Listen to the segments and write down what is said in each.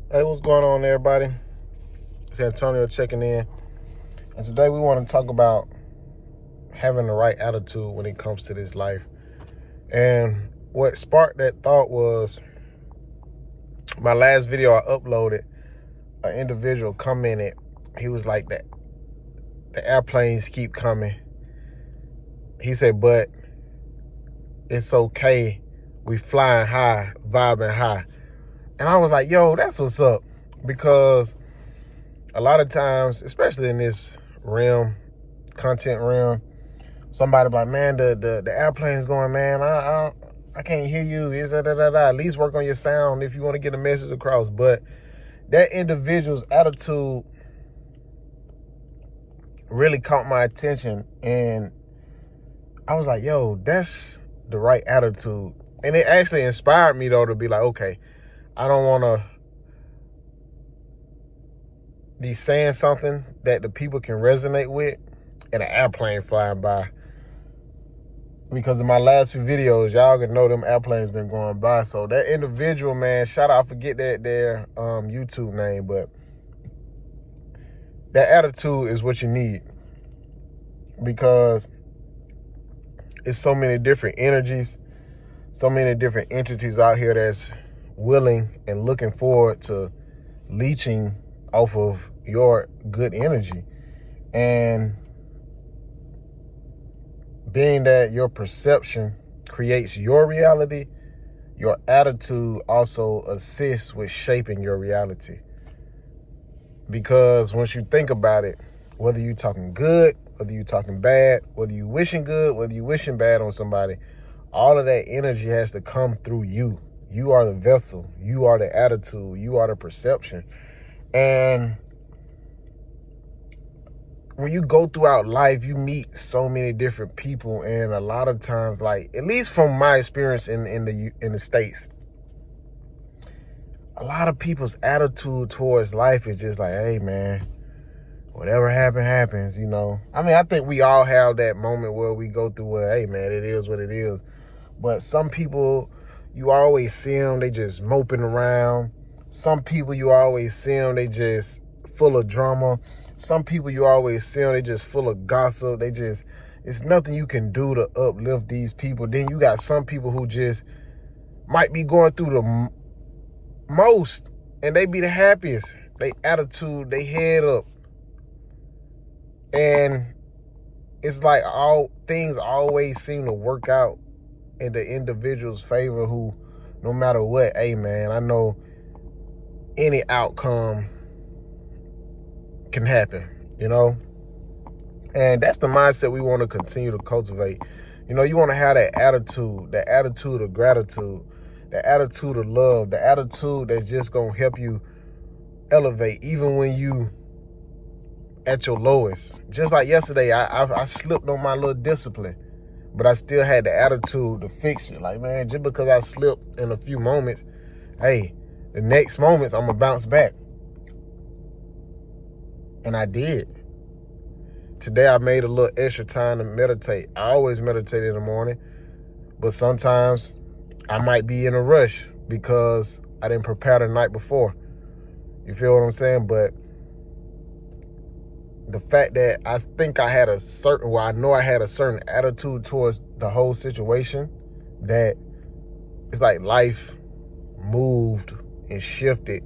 Hey, what's going on, everybody? It's Antonio checking in. And today we want to talk about having the right attitude when it comes to this life. And what sparked that thought was my last video I uploaded, an individual commented. He was like, that the airplanes keep coming. He said, but it's okay. We flying high, vibing high. And I was like, yo, that's what's up. Because a lot of times, especially in this content realm, somebody be like, man, the airplane's going, man. I can't hear you. At least work on your sound if you want to get a message across. But that individual's attitude really caught my attention, and I was like, yo, that's the right attitude. And it actually inspired me though to be like, okay, I don't want to be saying something that the people can resonate with and an airplane flying by. Because in my last few videos, y'all can know them airplanes been going by. So that individual, man, shout out, I forget their YouTube name, but that attitude is what you need. Because it's so many different energies, so many different entities out here that's willing and looking forward to leeching off of your good energy. And being that your perception creates your reality, your attitude also assists with shaping your reality. Because once you think about it, whether you're talking good, whether you're talking bad, whether you're wishing good, whether you're wishing bad on somebody, all of that energy has to come through you. You are the vessel. You are the attitude. You are the perception. And when you go throughout life, you meet so many different people, and a lot of times, like, at least from my experience in the States, a lot of people's attitude towards life is just like, hey, man, whatever happens, you know. I mean, I think we all have that moment where we go through where, hey, man, it is what it is. But some people, you always see them, they just moping around. Some people, you always see them, they just full of drama. Some people, you always see them, they just full of gossip. It's nothing you can do to uplift these people. Then you got some people who just might be going through the most, and they be the happiest. They attitude, they head up. And it's like all things always seem to work out in the individual's favor who, no matter what, hey, man, I know any outcome can happen, you know? And that's the mindset we want to continue to cultivate. You know, you want to have that attitude of gratitude, the attitude of love, the attitude that's just going to help you elevate even when you at your lowest. Just like yesterday, I slipped on my little discipline, but I still had the attitude to fix it. Like, man, just because I slipped in a few moments, hey, the next moments I'm going to bounce back. And I did. Today I made a little extra time to meditate. I always meditate in the morning, but sometimes I might be in a rush because I didn't prepare the night before. You feel what I'm saying? But the fact that I think I had I know I had a certain attitude towards the whole situation, that it's like life moved and shifted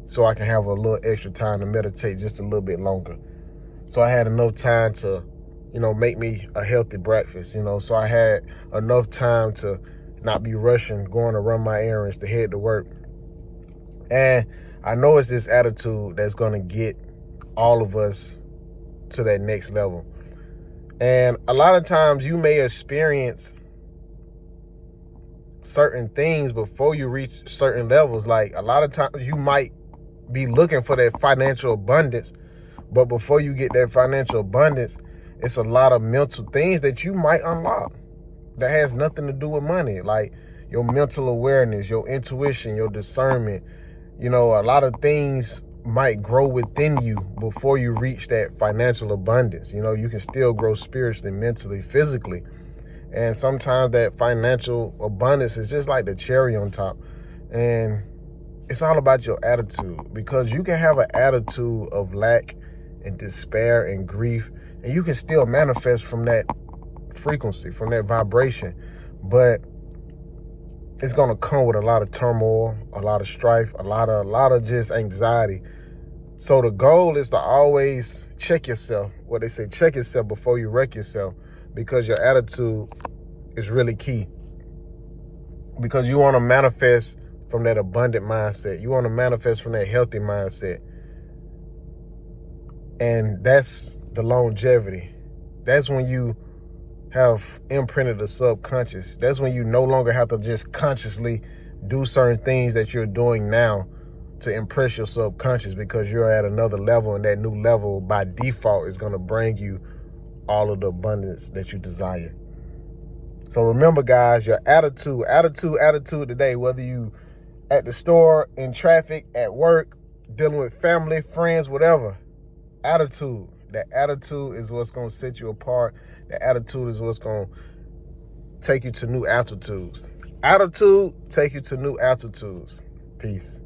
so I can have a little extra time to meditate just a little bit longer. So I had enough time to, you know, make me a healthy breakfast, you know. So I had enough time to not be rushing, going to run my errands, to head to work. And I know it's this attitude that's going to get all of us to that next level. And a lot of times you may experience certain things before you reach certain levels. Like, a lot of times you might be looking for that financial abundance, but before you get that financial abundance, it's a lot of mental things that you might unlock that has nothing to do with money. Like your mental awareness, your intuition, your discernment. You know, a lot of things might grow within you before you reach that financial abundance. You know, you can still grow spiritually, mentally, physically. And sometimes that financial abundance is just like the cherry on top. And It's all about your attitude, because you can have an attitude of lack and despair and grief, and you can still manifest from that frequency, from that vibration. But it's gonna come with a lot of turmoil, a lot of strife, a lot of just anxiety. So the goal is to always check yourself. What they say, check yourself before you wreck yourself, because your attitude is really key. Because you want to manifest from that abundant mindset. You want to manifest from that healthy mindset. And that's the longevity. That's when you have imprinted the subconscious. That's when you no longer have to just consciously do certain things that you're doing now to impress your subconscious, because you're at another level, and that new level by default is going to bring you all of the abundance that you desire. So remember, guys, your attitude today, whether you at the store, in traffic, at work, dealing with family, friends, whatever, attitude. That attitude is what's going to set you apart. That attitude is what's going to take you to new altitudes. Attitude take you to new altitudes. Peace.